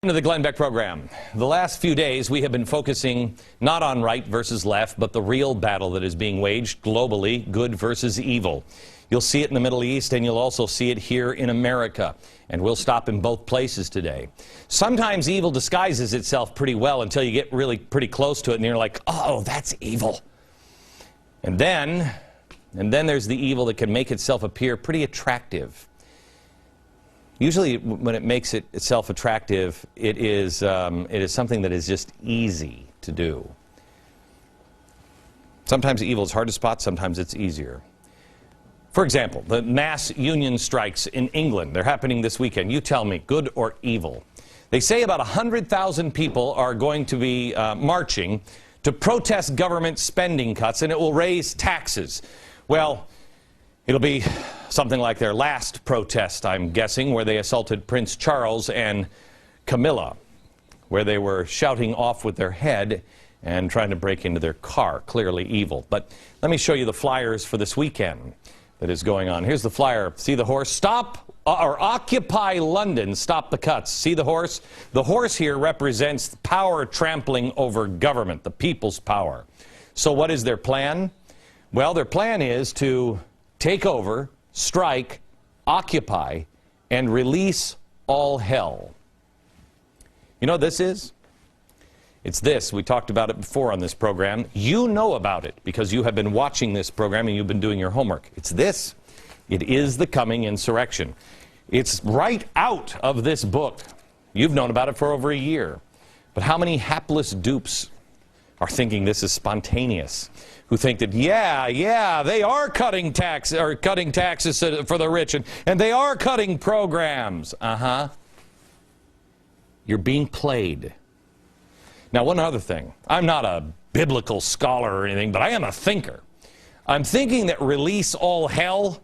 To the Glenn Beck program. The last few days we have been focusing not on right versus left, but the real battle that is being waged globally, good versus evil. You'll see it in the Middle East, and you'll also see it here in America. And we'll stop in both places today. Sometimes evil disguises itself pretty well until you get really pretty close to it and you're like, oh, that's evil. And then there's the evil that can make itself appear pretty attractive. Usually when it makes itself attractive, it is something that is just easy to do. Sometimes evil is hard to spot, sometimes it's easier. For example, the mass union strikes in England, they're happening this weekend. You tell me, good or evil? They say about 100,000 people are going to be marching to protest government spending cuts, and it will raise taxes. Well, it'll be something like their last protest, I'm guessing, where they assaulted Prince Charles and Camilla, where they were shouting off with their head and trying to break into their car. Clearly evil. But let me show you the flyers for this weekend that is going on. Here's the flyer. See the horse? Stop or Occupy London. Stop the cuts. See the horse? The horse here represents power trampling over government, the people's power. So what is their plan? Well, their plan is to take over, strike, occupy, and release all hell. You know what this is? It's this. We talked about it before on this program. You know about it because you have been watching this program and you've been doing your homework. It's this. It is the coming insurrection. It's right out of this book. You've known about it for over a year. But how many hapless dupes are thinking this is spontaneous? Who think that, yeah, they are cutting taxes for the rich, and they are cutting programs. You're being played. Now, one other thing. I'm not a biblical scholar or anything, but I am a thinker. I'm thinking that release all hell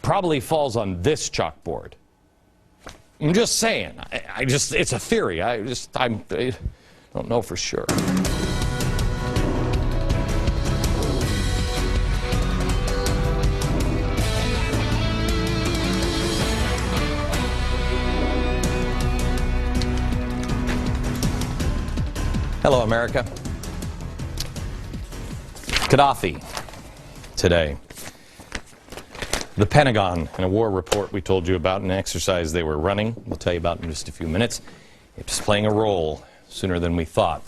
probably falls on this chalkboard. I'm just saying. It's a theory. I don't know for sure. Hello, America. Gaddafi today. The Pentagon and a war report we told you about, an exercise they were running. We'll tell you about in just a few minutes. It's playing a role sooner than we thought.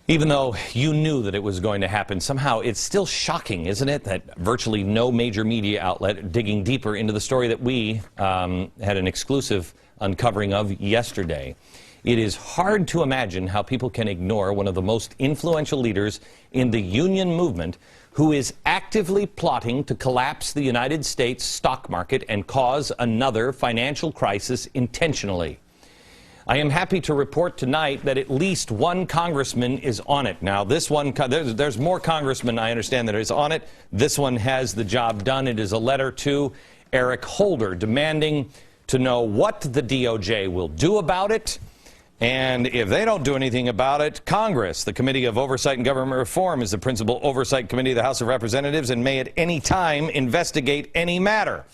Even though you knew that it was going to happen, somehow it's still shocking, isn't it, that virtually no major media outlet digging deeper into the story that we had an exclusive uncovering of yesterday. It is hard to imagine how people can ignore one of the most influential leaders in the union movement who is actively plotting to collapse the United States stock market and cause another financial crisis intentionally. I am happy to report tonight that at least one congressman is on it. Now, this one, there's more congressmen, I understand, that is on it. This one has the job done. It is a letter to Eric Holder demanding to know what the DOJ will do about it. And if they don't do anything about it, Congress, the Committee of Oversight and Government Reform, is the principal oversight committee of the House of Representatives and may at any time investigate any matter.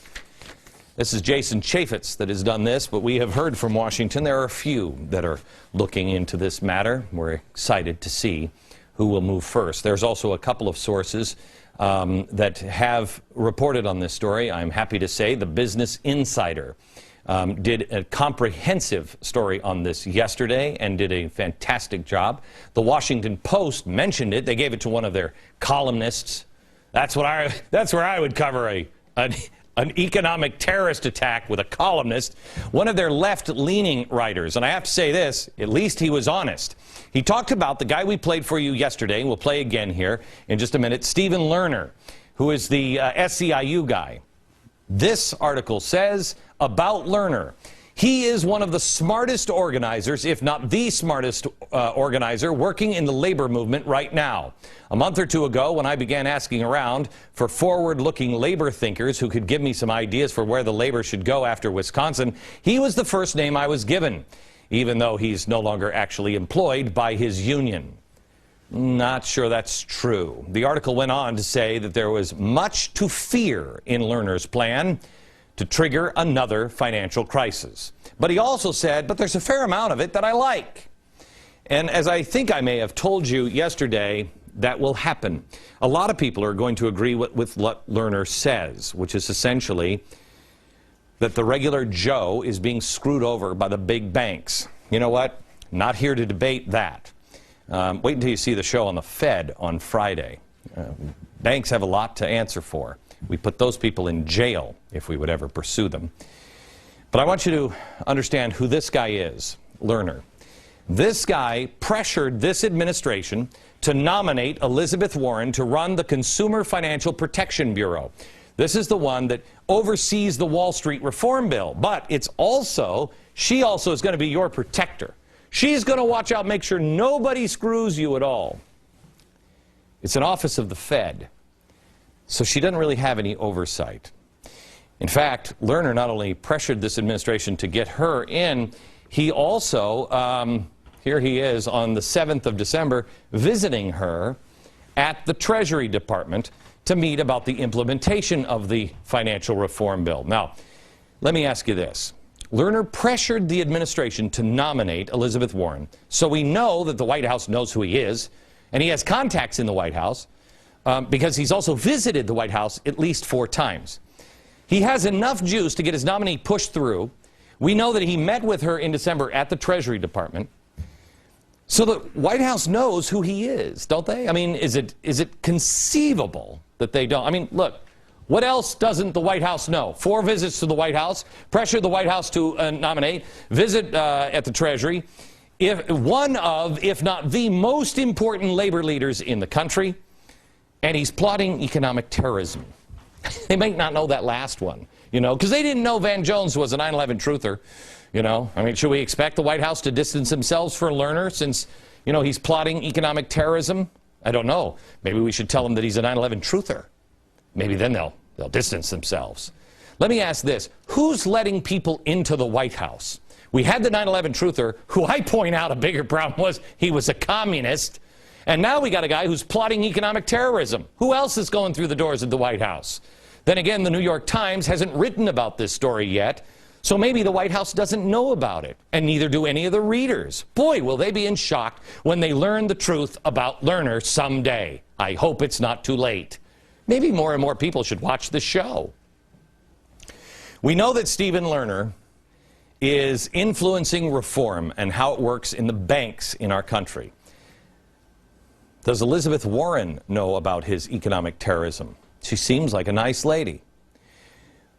This is Jason Chaffetz that has done this, but we have heard from Washington there are a few that are looking into this matter. We're excited to see who will move first. There's also a couple of sources that have reported on this story. I'm happy to say the Business Insider did a comprehensive story on this yesterday and did a fantastic job. The Washington Post mentioned it. They gave it to one of their columnists. That's where I would cover an economic terrorist attack with a columnist, one of their left-leaning writers. And I have to say this, at least he was honest. He talked about the guy we played for you yesterday, and we'll play again here in just a minute, Stephen Lerner, who is the SEIU guy. This article says about Lerner, he is one of the smartest organizers, if not the smartest organizer, working in the labor movement right now. A month or two ago, when I began asking around for forward-looking labor thinkers who could give me some ideas for where the labor should go after Wisconsin, he was the first name I was given, even though he's no longer actually employed by his union. Not sure that's true. The article went on to say that there was much to fear in Lerner's plan to trigger another financial crisis. But he also said, but there's a fair amount of it that I like. And as I think I may have told you yesterday, that will happen. A lot of people are going to agree with what Lerner says, which is essentially that the regular Joe is being screwed over by the big banks. You know what? Not here to debate that. Wait until you see the show on the Fed on Friday. Banks have a lot to answer for. We put those people in jail if we would ever pursue them. But I want you to understand who this guy is, Lerner. This guy pressured this administration to nominate Elizabeth Warren to run the Consumer Financial Protection Bureau. This is the one that oversees the Wall Street reform bill. But it's also, she also is going to be your protector. She's going to watch out, make sure nobody screws you at all. It's an office of the Fed, so she doesn't really have any oversight. In fact, Lerner not only pressured this administration to get her in, he also, here he is on the 7th of December, visiting her at the Treasury Department to meet about the implementation of the financial reform bill. Now, let me ask you this. Lerner pressured the administration to nominate Elizabeth Warren, so we know that the White House knows who he is, and he has contacts in the White House, because he's also visited the White House at least 4 times. He has enough juice to get his nominee pushed through. We know that he met with her in December at the Treasury Department. So the White House knows who he is, don't they? I mean, is it conceivable that they don't? I mean, look. What else doesn't the White House know? 4 visits to the White House, pressure the White House to nominate, visit at the Treasury. One of, if not the most important labor leaders in the country, and he's plotting economic terrorism. They might not know that last one, you know, because they didn't know Van Jones was a 9/11 truther, you know. I mean, should we expect the White House to distance themselves for Lerner since, you know, he's plotting economic terrorism? I don't know. Maybe we should tell them that he's a 9/11 truther. Maybe then they'll distance themselves. Let me ask this. Who's letting people into the White House? We had the 9/11 truther, who I point out a bigger problem was he was a communist. And now we got a guy who's plotting economic terrorism. Who else is going through the doors of the White House? Then again, the New York Times hasn't written about this story yet. So maybe the White House doesn't know about it, and neither do any of the readers. Boy, will they be in shock when they learn the truth about Lerner someday. I hope it's not too late. Maybe more and more people should watch this show. We know that Stephen Lerner is influencing reform and how it works in the banks in our country. Does Elizabeth Warren know about his economic terrorism? She seems like a nice lady.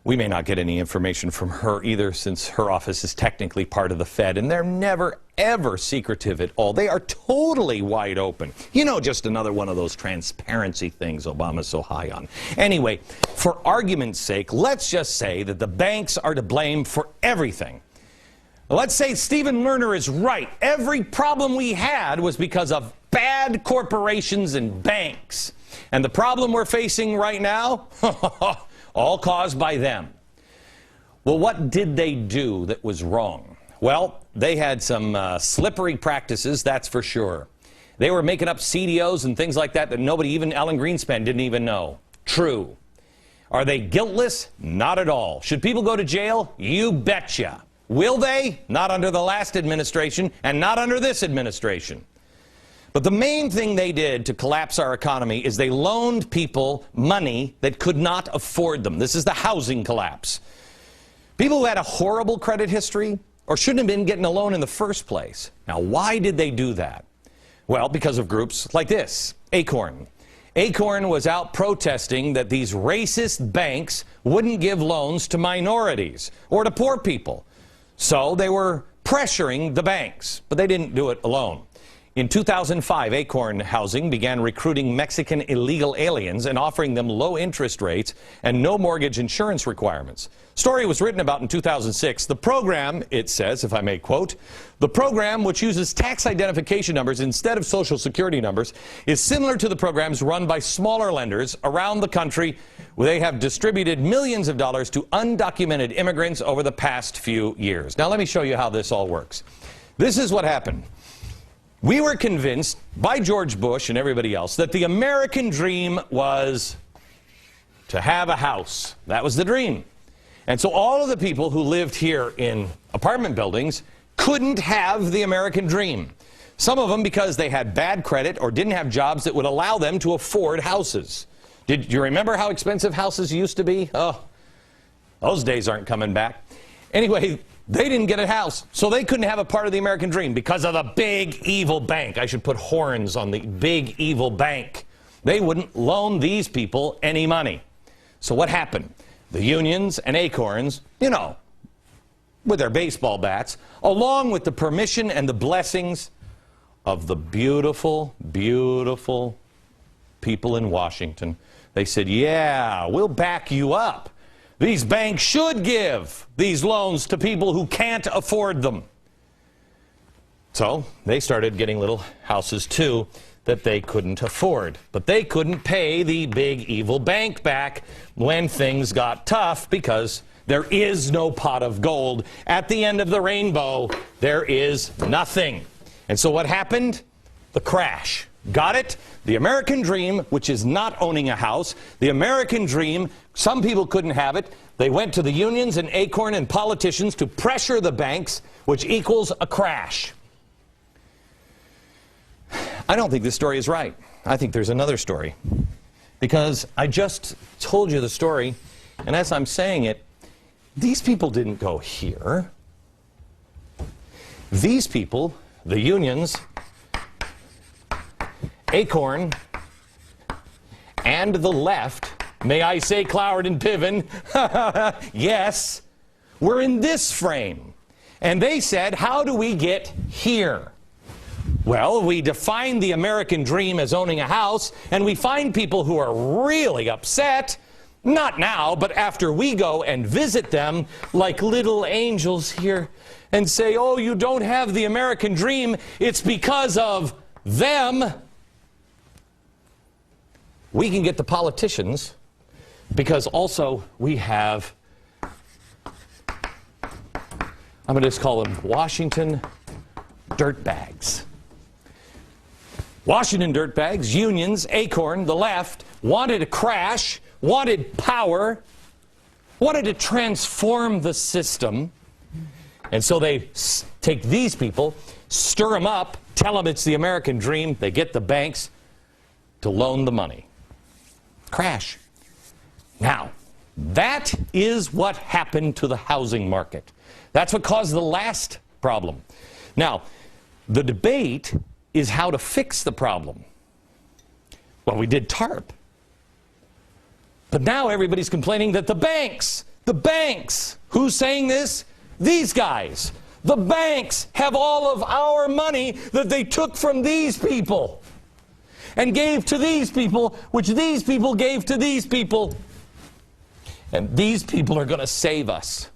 We may not get any information from her either, since her office is technically part of the Fed, and they're never, ever secretive at all. They are totally wide open. You know, just another one of those transparency things Obama's so high on. Anyway, for argument's sake, let's just say that the banks are to blame for everything. Let's say Stephen Lerner is right. Every problem we had was because of bad corporations and banks. And the problem we're facing right now, all caused by them. Well, what did they do that was wrong? Well, they had some slippery practices, that's for sure. They were making up CDOs and things like that that nobody, even Alan Greenspan, didn't even know. True. Are they guiltless? Not at all. Should people go to jail? You betcha. Will they? Not under the last administration, and not under this administration. But the main thing they did to collapse our economy is they loaned people money that could not afford them. This is the housing collapse. People who had a horrible credit history or shouldn't have been getting a loan in the first place. Now, why did they do that? Well, because of groups like this, Acorn. Acorn was out protesting that these racist banks wouldn't give loans to minorities or to poor people. So they were pressuring the banks, but they didn't do it alone. In 2005, Acorn Housing began recruiting Mexican illegal aliens and offering them low interest rates and no mortgage insurance requirements. Story was written about in 2006. The program, it says, if I may quote, the program, which uses tax identification numbers instead of social security numbers, is similar to the programs run by smaller lenders around the country, where they have distributed millions of dollars to undocumented immigrants over the past few years. Now let me show you how this all works. This is what happened. We were convinced by George Bush and everybody else that the American dream was to have a house. That was the dream. And so all of the people who lived here in apartment buildings couldn't have the American dream. Some of them because they had bad credit or didn't have jobs that would allow them to afford houses. Did you remember how expensive houses used to be? Oh, those days aren't coming back. Anyway, they didn't get a house, so they couldn't have a part of the American dream because of the big evil bank. I should put horns on the big evil bank. They wouldn't loan these people any money. So what happened? The unions and acorns, you know, with their baseball bats, along with the permission and the blessings of the beautiful, beautiful people in Washington, they said, yeah, we'll back you up. These banks should give these loans to people who can't afford them. So they started getting little houses too that they couldn't afford. But they couldn't pay the big evil bank back when things got tough because there is no pot of gold. At the end of the rainbow, there is nothing. And so what happened? The crash. Got it? The American dream, which is not owning a house, the American dream, some people couldn't have it. They went to the unions and acorn and politicians to pressure the banks, which equals a crash. I don't think this story is right. I think there's another story. Because I just told you the story, and as I'm saying it, these people didn't go here. These people, the unions, acorn, and the left, may I say Cloward and Piven, yes, were in this frame. And they said, how do we get here? Well, we define the American dream as owning a house, and we find people who are really upset, not now, but after we go and visit them like little angels here and say, oh, you don't have the American dream, it's because of them. We can get the politicians because also we have, I'm going to just call them Washington dirtbags. Washington dirtbags, unions, acorn, the left, wanted to crash, wanted power, wanted to transform the system. And so they take these people, stir them up, tell them it's the American dream. They get the banks to loan the money. Crash. Now, that is what happened to the housing market. That's what caused the last problem. Now, the debate is how to fix the problem. Well, we did TARP. But now everybody's complaining that the banks, who's saying this? These guys. The banks have all of our money that they took from these people and gave to these people, which these people gave to these people. And these people are going to save us.